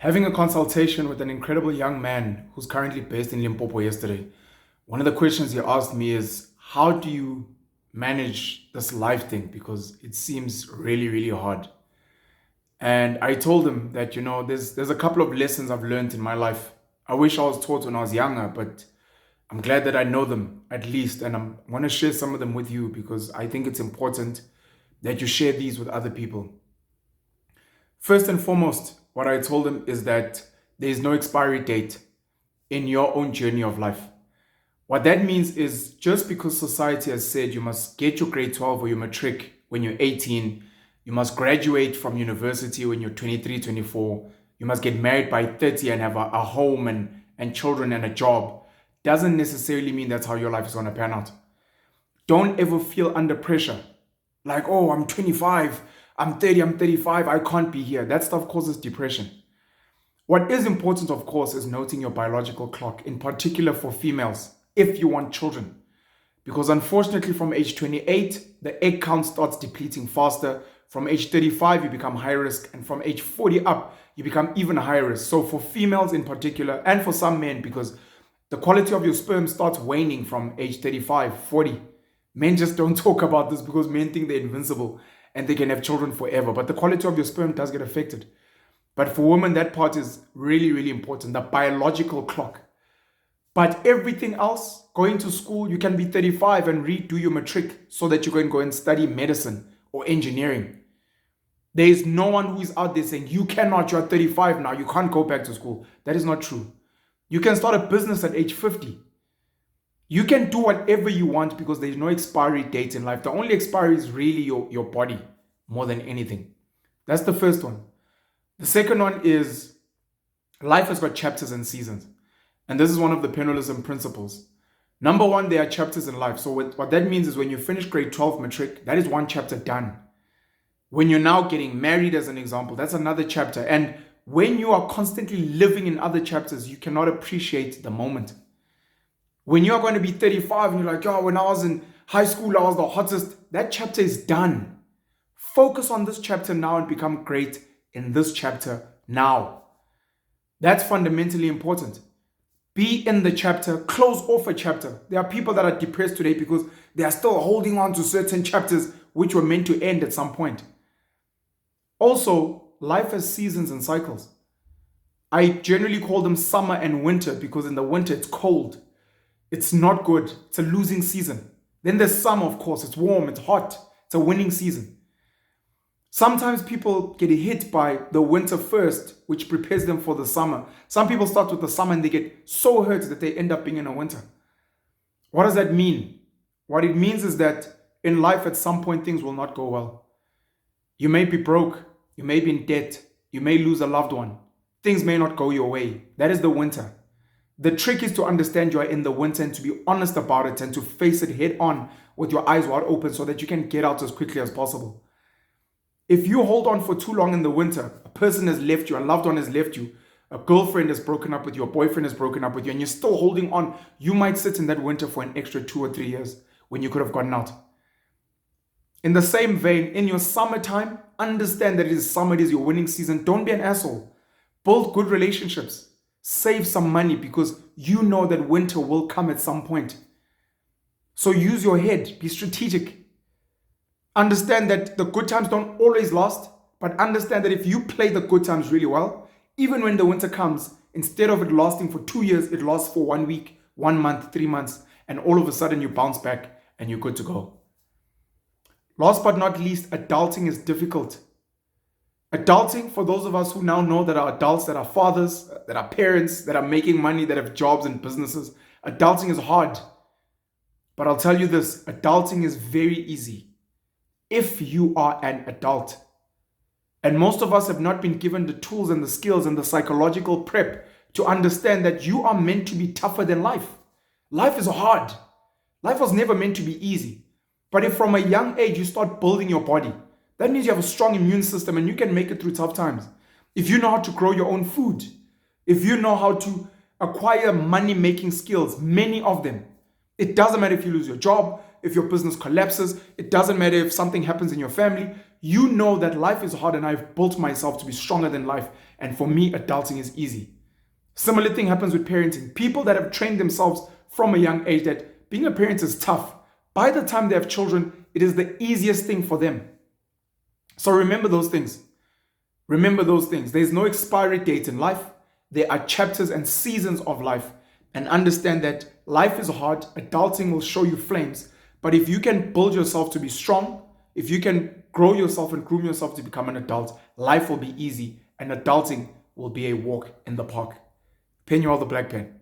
Having a consultation with an incredible young man who's currently based in Limpopo yesterday, one of the questions he asked me is, how do you manage this life thing? Because it seems really, really hard. And I told him that, there's a couple of lessons I've learned in my life. I wish I was taught when I was younger, but I'm glad that I know them at least. And I want to share some of them with you because I think it's important that you share these with other people. First and foremost, what I told him is that there is no expiry date in your own journey of life. What that means is just because society has said you must get your grade 12 or your matric when you're 18, you must graduate from university when you're 23, 24, you must get married by 30 and have a home and children and a job, doesn't necessarily mean that's how your life is going to pan out. Don't ever feel under pressure. Like, oh, I'm 25, I'm 30, I'm 35, I can't be here. That stuff causes depression. What is important, of course, is noting your biological clock, in particular for females, if you want children. Because unfortunately, from age 28, the egg count starts depleting faster. From age 35, you become high risk. And from age 40 up, you become even higher risk. So for females in particular, and for some men, because the quality of your sperm starts waning from age 35, 40. Men just don't talk about this because men think they're invincible and they can have children forever. But the quality of your sperm does get affected. But for women, that part is really, really important, the biological clock. But everything else, going to school, you can be 35 and redo your matric so that you can go and study medicine or engineering. There is no one who is out there saying, you cannot, you're 35 now, you can't go back to school. That is not true. You can start a business at age 50. You can do whatever you want because there's no expiry date in life. The only expiry is really your body more than anything. That's the first one. The second one is life has got chapters and seasons. And this is one of the penalism principles. Number one, there are chapters in life. So what that means is when you finish grade 12 matric, that is one chapter done. When you're now getting married, as an example, that's another chapter. And when you are constantly living in other chapters, you cannot appreciate the moment. When you're going to be 35 and you're like, when I was in high school, I was the hottest, that chapter is done. Focus on this chapter now and become great in this chapter now. That's fundamentally important. Be in the chapter, close off a chapter. There are people that are depressed today because they are still holding on to certain chapters which were meant to end at some point. Also, life has seasons and cycles. I generally call them summer and winter because in the winter it's cold. It's not good. It's a losing season. Then there's summer, of course. It's warm, it's hot. It's a winning season. Sometimes people get hit by the winter first, which prepares them for the summer. Some people start with the summer and they get so hurt that they end up being in a winter. What does that mean? What it means is that in life, at some point, things will not go well. You may be broke. You may be in debt. You may lose a loved one. Things may not go your way. That is the winter. The trick is to understand you are in the winter and to be honest about it and to face it head on with your eyes wide open so that you can get out as quickly as possible. If you hold on for too long in the winter, a person has left you, a loved one has left you, a girlfriend has broken up with you, a boyfriend has broken up with you, and you're still holding on, you might sit in that winter for an extra 2 or 3 years when you could have gotten out. In the same vein, in your summertime, understand that it is summer, it is your winning season. Don't be an asshole. Build good relationships. Save some money because you know that winter will come at some point. So use your head, be strategic. Understand that the good times don't always last, but understand that if you play the good times really well, even when the winter comes, instead of it lasting for 2 years, it lasts for 1 week, 1 month, 3 months, and all of a sudden you bounce back and you're good to go. Last but not least, adulting is difficult. Adulting, for those of us who now know that are adults, that are fathers, that are parents, that are making money, that have jobs and businesses, adulting is hard. But I'll tell you this, adulting is very easy if you are an adult. And most of us have not been given the tools and the skills and the psychological prep to understand that you are meant to be tougher than life. Life is hard. Life was never meant to be easy. But if from a young age you start building your body, that means you have a strong immune system and you can make it through tough times. If you know how to grow your own food, if you know how to acquire money-making skills, many of them, it doesn't matter if you lose your job, if your business collapses, it doesn't matter if something happens in your family, you know that life is hard and I've built myself to be stronger than life. And for me, adulting is easy. Similar thing happens with parenting. People that have trained themselves from a young age that being a parent is tough, by the time they have children, it is the easiest thing for them. So remember those things. Remember those things. There's no expiry date in life. There are chapters and seasons of life. And understand that life is hard. Adulting will show you flames. But if you can build yourself to be strong, if you can grow yourself and groom yourself to become an adult, life will be easy and adulting will be a walk in the park. Penuel the Black Pen.